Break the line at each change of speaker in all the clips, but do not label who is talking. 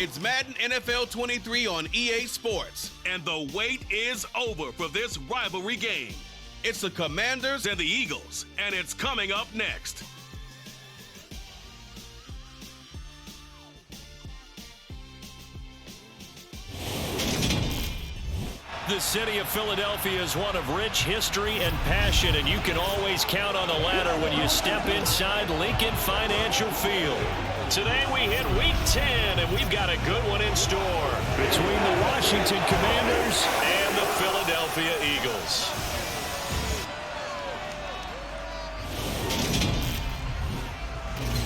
It's Madden NFL 23 on EA Sports.
And the wait is over for this rivalry game.
It's the Commanders
and the Eagles, and it's coming up next.
The city of Philadelphia is one of rich history and passion, and you can always count on the ladder when you step inside Lincoln Financial Field. Today we hit Week 10, and we've got a good one in store between the Washington Commanders and the Philadelphia Eagles.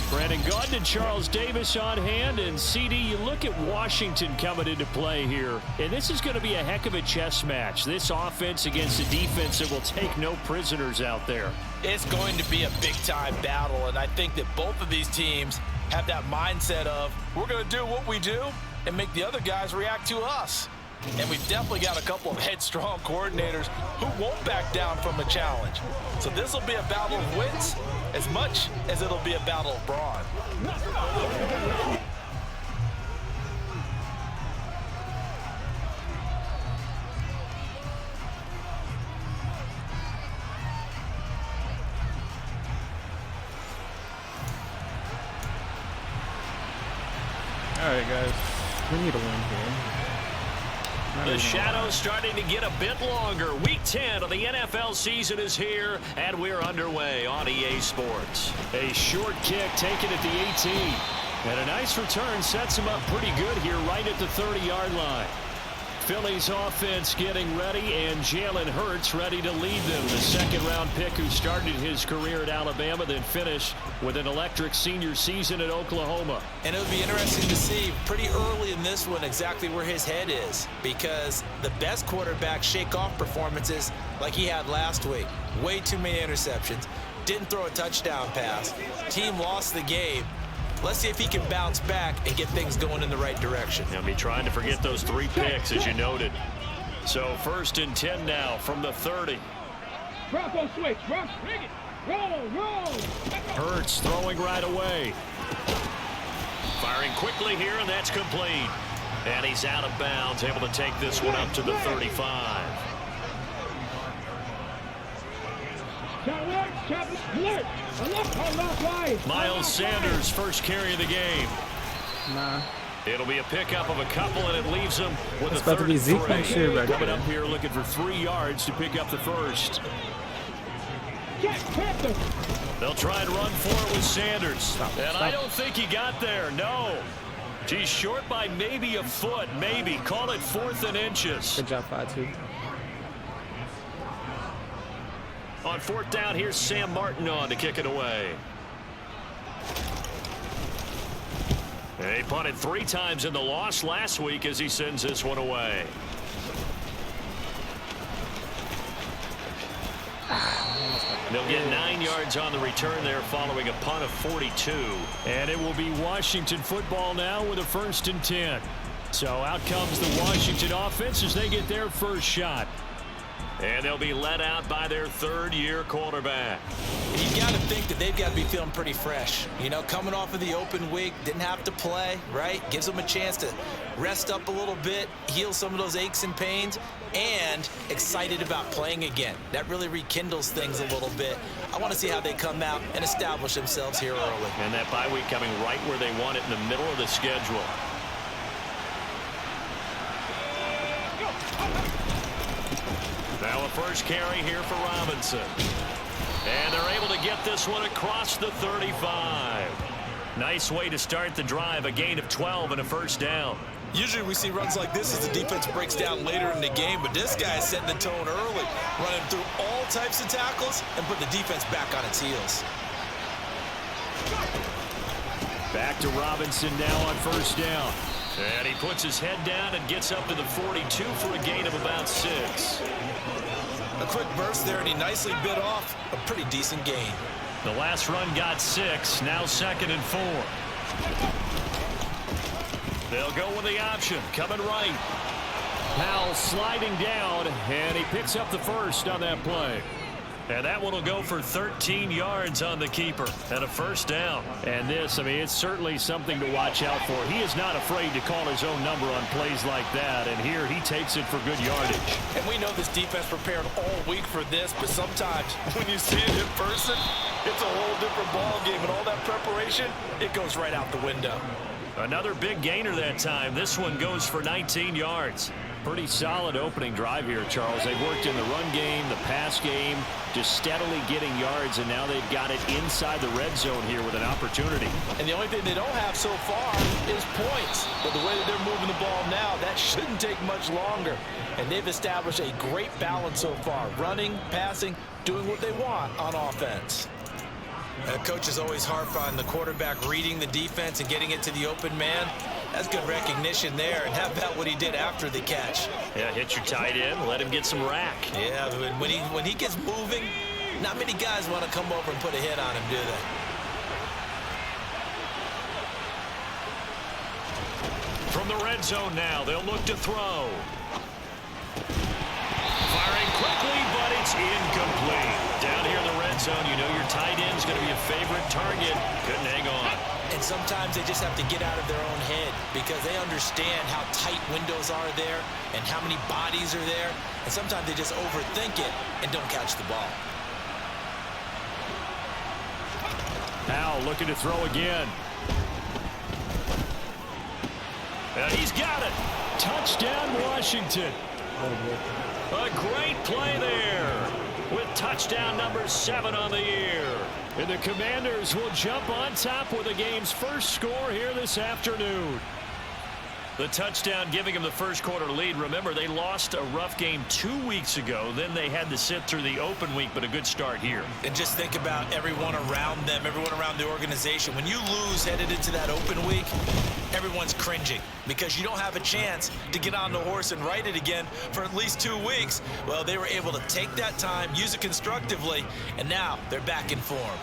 Brandon Gaudin and Charles Davis on hand, and CD, you look at Washington coming into play here, and this is going to be a heck of a chess match. This offense against a defense that will take no prisoners out there.
It's going to be a big-time battle, and I think that both of these teams have that mindset of we're going to do what we do and make the other guys react to us. And we've definitely got a couple of headstrong coordinators who won't back down from a challenge. So this will be a battle of wits as much as it'll be a battle of brawn.
All right, guys, we need a win here.
The shadow's starting to get a bit longer. Week 10 of the NFL season is here, and we're underway on EA Sports. A short kick taken at the 18. And a nice return sets him up pretty good here right at the 30-yard line. Philly's offense getting ready, and Jalen Hurts ready to lead them. The second-round pick who started his career at Alabama, then finished with an electric senior season at Oklahoma.
And it'll be interesting to see pretty early in this one exactly where his head is, because the best quarterbacks shake off performances like he had last week. Way too many interceptions. Didn't throw a touchdown pass. Team lost the game. Let's see if he can bounce back and get things going in the right direction.
He'll be trying to forget those 3 picks, as you noted. So 1st and 10 now from the 30.
Bronco switch, Bronco, bring it. Roll.
Hurts throwing right away. Firing quickly here, and that's complete. And he's out of bounds, able to take this one up to the 35. Miles Sanders, first carry of the game.
Nah.
It'll be a pickup of a couple, and it leaves him with
It's
a
about to
third
be
and
Zeke
3.
next year right
Coming
there.
up here looking for 3 yards to pick up the first. They'll try and run for it with Sanders. I don't think he got there, no. He's short by maybe a foot, maybe. Call it 4th and inches.
Good job, 5-2.
On 4th down, here's Sam Martin on to kick it away. He punted 3 times in the loss last week as he sends this one away. They'll get 9 yards on the return there following a punt of 42. And it will be Washington football now with a 1st and 10. So out comes the Washington offense as they get their first shot. And they'll be let out by their 3rd-year quarterback.
And you've got to think that they've got to be feeling pretty fresh. You know, coming off of the open week, didn't have to play, right? Gives them a chance to rest up a little bit, heal some of those aches and pains, and excited about playing again. That really rekindles things a little bit. I want to see how they come out and establish themselves here early.
And that bye week coming right where they want it in the middle of the schedule. Now a first carry here for Robinson. And they're able to get this one across the 35. Nice way to start the drive, a gain of 12 and a first down.
Usually we see runs like this as the defense breaks down later in the game, but this guy is setting the tone early, running through all types of tackles and put the defense back on its heels.
Back to Robinson now on first down. And he puts his head down and gets up to the 42 for a gain of about 6.
A quick burst there, and he nicely bit off a pretty decent gain.
The last run got 6, now 2nd and 4. They'll go with the option, coming right. Powell sliding down, and he picks up the first on that play. And that one will go for 13 yards on the keeper and a first down. And this, I mean, it's certainly something to watch out for. He is not afraid to call his own number on plays like that. And here he takes it for good yardage.
And we know this defense prepared all week for this, but sometimes when you see it in person, it's a whole different ball game. And all that preparation, it goes right out the window.
Another big gainer that time. This one goes for 19 yards. Pretty solid opening drive here, Charles. They've worked in the run game, the pass game, just steadily getting yards, and now they've got it inside the red zone here with an opportunity.
And the only thing they don't have so far is points. But the way that they're moving the ball now, that shouldn't take much longer. And they've established a great balance so far. Running, passing, doing what they want on offense.
Coaches always harp on the quarterback reading the defense and getting it to the open man. That's good recognition there. And how about what he did after the catch?
Yeah, hit your tight end, let him get some rack.
Yeah, when he gets moving, not many guys want to come over and put a hit on him, do they?
From the red zone now, they'll look to throw. Firing quickly, but it's incomplete. Down here in the red zone, you know your tight end's going to be a favorite target. Couldn't hang on.
And sometimes they just have to get out of their own head because they understand how tight windows are there and how many bodies are there. And sometimes they just overthink it and don't catch the ball.
Now looking to throw again. And he's got it. Touchdown, Washington. A great play there with touchdown number 7 on the year. And the Commanders will jump on top with the game's first score here this afternoon. The touchdown giving them the first quarter lead. Remember, they lost a rough game 2 weeks ago. Then they had to sit through the open week, but a good start here.
And just think about everyone around them, everyone around the organization. When you lose headed into that open week, everyone's cringing because you don't have a chance to get on the horse and ride it again for at least 2 weeks. Well, they were able to take that time, use it constructively, and now they're back in form.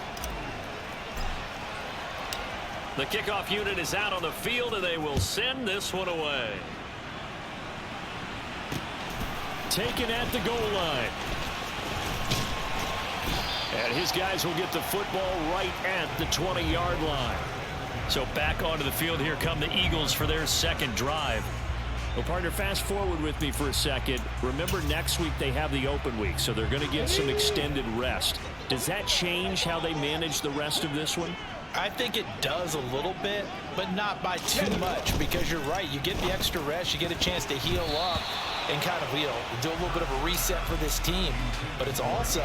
The kickoff unit is out on the field, and they will send this one away. Taken at the goal line. And his guys will get the football right at the 20-yard line. So back onto the field, here come the Eagles for their second drive. Well, partner, fast forward with me for a second. Remember, next week they have the open week, so they're going to get some extended rest. Does that change how they manage the rest of this one?
I think it does a little bit, but not by too much, because you're right. You get the extra rest, you get a chance to heal up and kind of do a little bit of a reset for this team. But it's also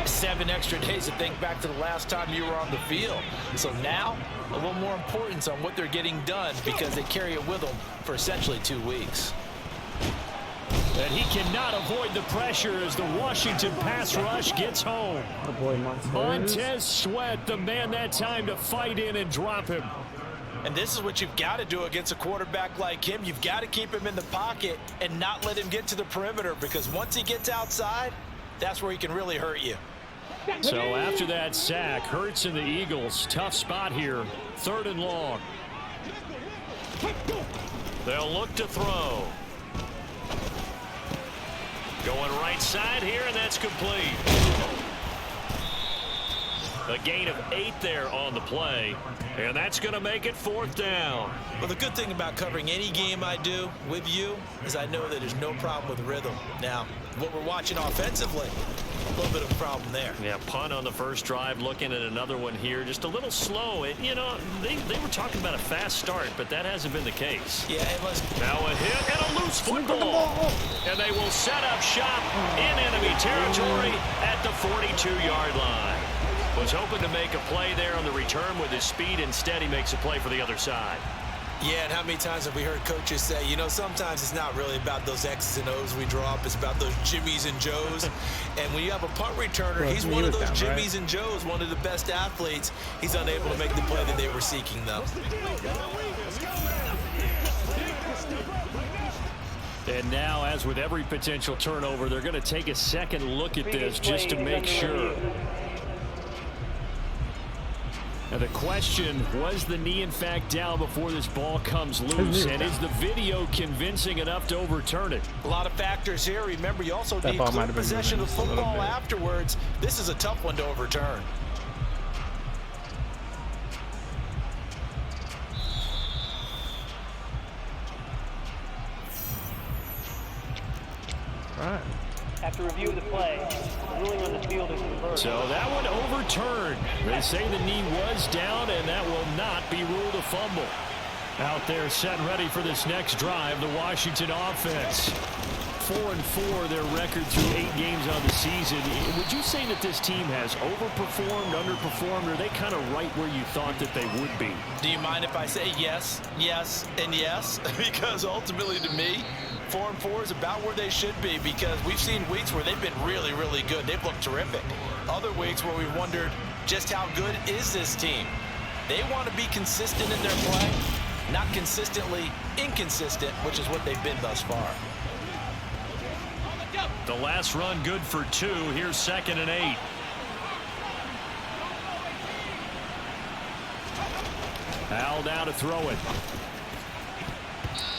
7 extra days to think back to the last time you were on the field. So now, a little more importance on what they're getting done because they carry it with them for essentially 2 weeks.
And he cannot avoid the pressure as the Washington pass rush gets home.
Oh boy,
Montez Sweat, the man that time to fight in and drop him.
And this is what you've got to do against a quarterback like him. You've got to keep him in the pocket and not let him get to the perimeter, because once he gets outside, that's where he can really hurt you.
So after that sack, Hurts and the Eagles, tough spot here, 3rd and long. They'll look to throw. Going right side here, and that's complete. A gain of 8 there on the play, and that's going to make it 4th down.
Well, the good thing about covering any game I do with you is I know that there's no problem with rhythm. Now, what we're watching offensively, a little bit of a problem there.
Yeah, punt on the first drive, looking at another one here. Just a little slow. You know, they were talking about a fast start, but that hasn't been the case.
Yeah, it was.
Now a hit and a loose football. And they will set up shop in enemy territory at the 42-yard line. Was hoping to make a play there on the return with his speed. Instead, he makes a play for the other side.
Yeah, and how many times have we heard coaches say, you know, sometimes it's not really about those X's and O's we draw up. It's about those Jimmies and Joes. And when you have a punt returner, he's one of those Jimmies and Joes, one of the best athletes. He's unable to make the play that they were seeking, though.
And now, as with every potential turnover, they're going to take a second look at this just to make sure. And the question, was the knee in fact down before this ball comes loose? And is the video convincing enough to overturn it?
A lot of factors here. Remember, you also need clear possession of football afterwards. This is a tough one to overturn.
Right.
After review of the play, ruling on the field is reversed.
So that one overturned. They say the knee was down, and that will not be ruled a fumble. Out there set ready for this next drive, the Washington offense. 4-4 their record through 8 games on the season. Would you say that this team has overperformed, underperformed, or are they kind of right where you thought that they would be?
Do you mind if I say yes, yes, and yes? Because ultimately to me, 4-4 is about where they should be, because we've seen weeks where they've been really, really good. They've looked terrific. Other weeks where we've wondered just how good is this team. They want to be consistent in their play, not consistently inconsistent, which is what they've been thus far.
The last run good for 2. Here's 2nd and 8. Al down to throw it.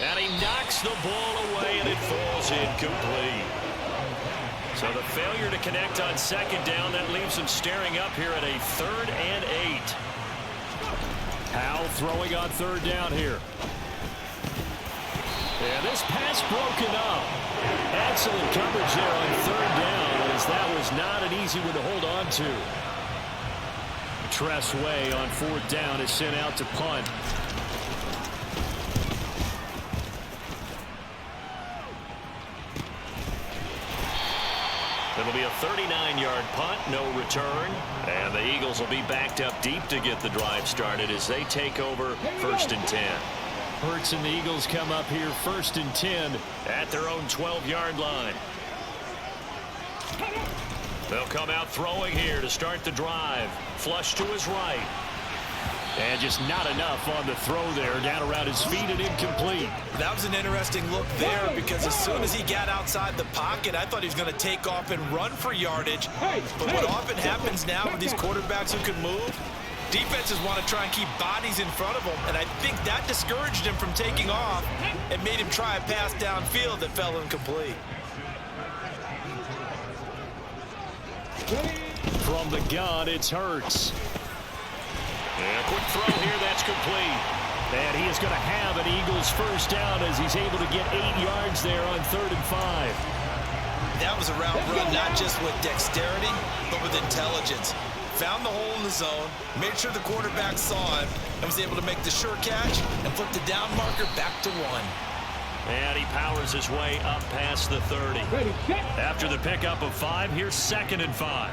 And he knocks the ball away, and it falls incomplete. So the failure to connect on 2nd down, that leaves him staring up here at a 3rd and 8. Al throwing on 3rd down here. And this pass broken up. Excellent coverage there on 3rd down, as that was not an easy one to hold on to. Tress Way on 4th down is sent out to punt. It'll be a 39-yard punt, no return. And the Eagles will be backed up deep to get the drive started as they take over 1st and 10. Hurts and the Eagles come up here 1st and 10 at their own 12-yard line. They'll come out throwing here to start the drive. Flush to his right. And just not enough on the throw there. Down around his feet and incomplete.
That was an interesting look there, because as soon as he got outside the pocket, I thought he was going to take off and run for yardage. But what often happens now with these quarterbacks who can move, defenses want to try and keep bodies in front of them, and I think that discouraged him from taking off and made him try a pass downfield that fell incomplete.
From the gun, it's Hurts. And a quick throw here, that's complete. And he is going to have an Eagles 1st down as he's able to get 8 yards there on 3rd and 5.
That was a route run not just with dexterity, but with intelligence. Found the hole in the zone, made sure the quarterback saw him, and was able to make the sure catch and flip the down marker back to 1.
And he powers his way up past the 30. After the pickup of 5, here's 2nd and 5.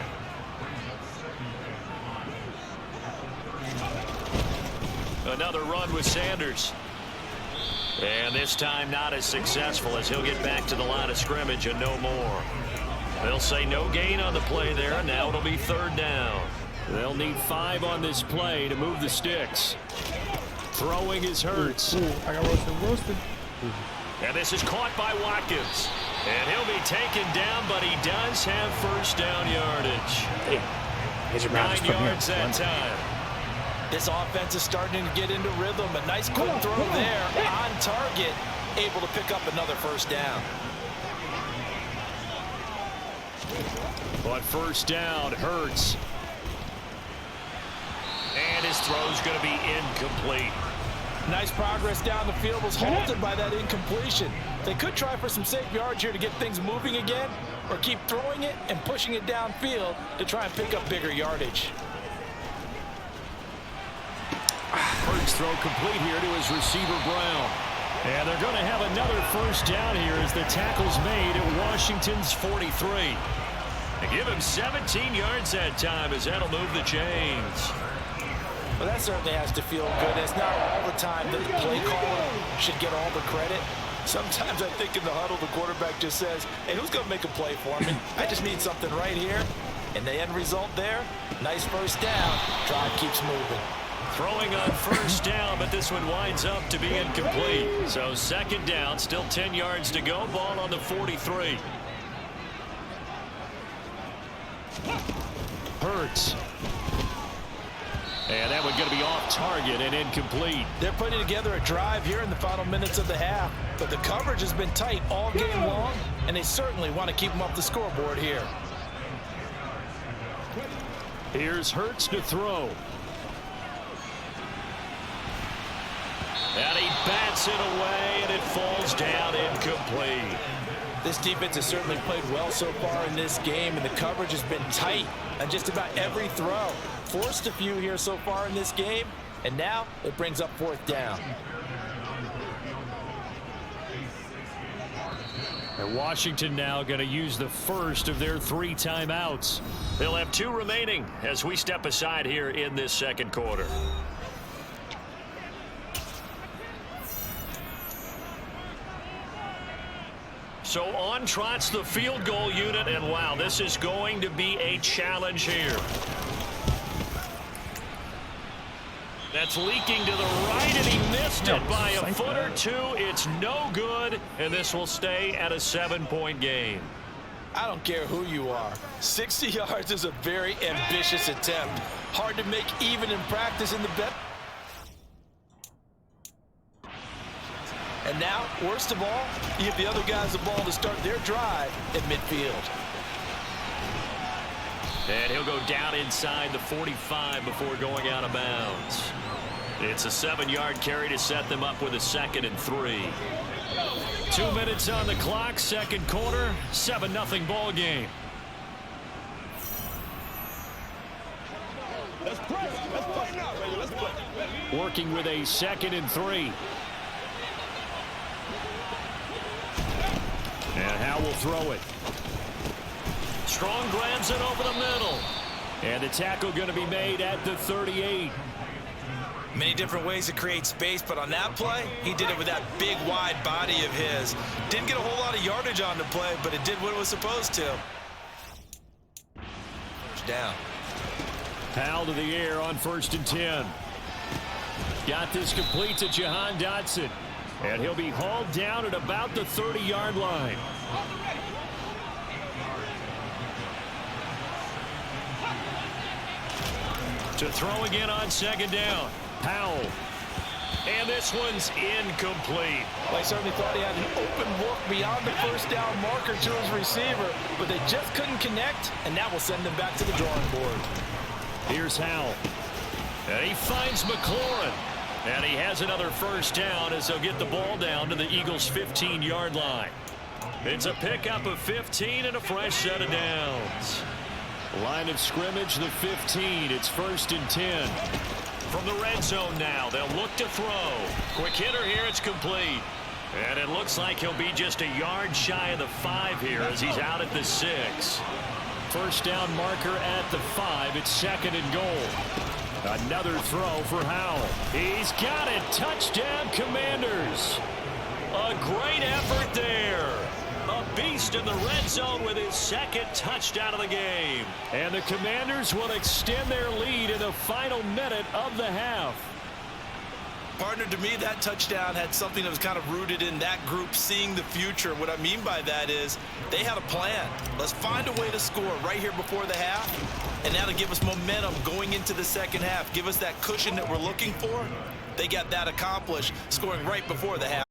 Another run with Sanders. And this time not as successful, as he'll get back to the line of scrimmage and no more. They'll say no gain on the play there. Now it'll be 3rd down. They'll need 5 on this play to move the sticks. Throwing is Hurts.
I got roasted.
And this is caught by Watkins. And he'll be taken down, but he does have 1st down yardage. 9 yards that time.
This offense is starting to get into rhythm. A nice quick throw there on target, able to pick up another 1st down.
But 1st down, Hurts. And his throw's going to be incomplete.
Nice progress down the field, was halted by that incompletion. They could try for some safe yards here to get things moving again, or keep throwing it and pushing it downfield to try and pick up bigger yardage.
Hurts throw complete here to his receiver, Brown. And they're going to have another 1st down here as the tackle's made at Washington's 43. They give him 17 yards that time, as that'll move the chains.
Well, that certainly has to feel good. It's not all the time that the play caller should get all the credit. Sometimes I think in the huddle, the quarterback just says, hey, who's going to make a play for me? I just need something right here. And the end result there, nice 1st down. Drive keeps moving.
Throwing on 1st down, but this one winds up to be incomplete. So 2nd down, still 10 yards to go. Ball on the 43. Hurts. And that one going to be off target and incomplete.
They're putting together a drive here in the final minutes of the half, but the coverage has been tight all game long, and they certainly want to keep them off the scoreboard here.
Here's Hurts to throw. And he bats it away, and it falls down incomplete.
This defense has certainly played well so far in this game, and the coverage has been tight on just about every throw. Forced a few here so far in this game, and now it brings up 4th down.
And Washington now going to use the first of their 3 timeouts. They'll have 2 remaining as we step aside here in this second quarter. So on trots the field goal unit, and wow, this is going to be a challenge here. That's leaking to the right, and he missed it by a foot or 2. It's no good, and this will stay at a 7-point game.
I don't care who you are. 60 yards is a very ambitious attempt. Hard to make even in practice in the bet. And now, worst of all, you give the other guys the ball to start their drive at midfield.
And he'll go down inside the 45 before going out of bounds. It's a 7-yard carry to set them up with a 2nd and 3. 2 minutes on the clock, second quarter, 7-0 ball game.
Let's press. Let's play now, baby. Let's play.
Working with a 2nd and 3. And Howe will throw it. Strong grabs it over the middle. And the tackle going to be made at the 38.
Many different ways to create space, but on that play, he did it with that big, wide body of his. Didn't get a whole lot of yardage on the play, but it did what it was supposed to. First down.
Powell to the air on 1st and 10. Got this complete to Jahan Dotson. And he'll be hauled down at about the 30-yard line. To throw again on 2nd down. Powell. And this one's incomplete.
Well, I certainly thought he had an open look beyond the 1st down marker to his receiver, but they just couldn't connect, and that will send them back to the drawing board.
Here's Howell. And he finds McLaurin. And he has another 1st down as they'll get the ball down to the Eagles' 15-yard line. It's a pickup of 15 and a fresh set of downs. Line of scrimmage, the 15. It's 1st and 10. From the red zone now, they'll look to throw. Quick hitter here, it's complete. And it looks like he'll be just a yard shy of the 5 here as he's out at the 6. 1st down marker at the 5. It's 2nd and goal. Another throw for Howell. He's got it. Touchdown, Commanders. A great effort there. A beast in the red zone with his 2nd touchdown of the game. And the Commanders will extend their lead in the final minute of the half.
Partner, to me, that touchdown had something that was kind of rooted in that group seeing the future. What I mean by that is they had a plan. Let's find a way to score right here before the half, and that'll give us momentum going into the second half. Give us that cushion that we're looking for. They got that accomplished, scoring right before the half.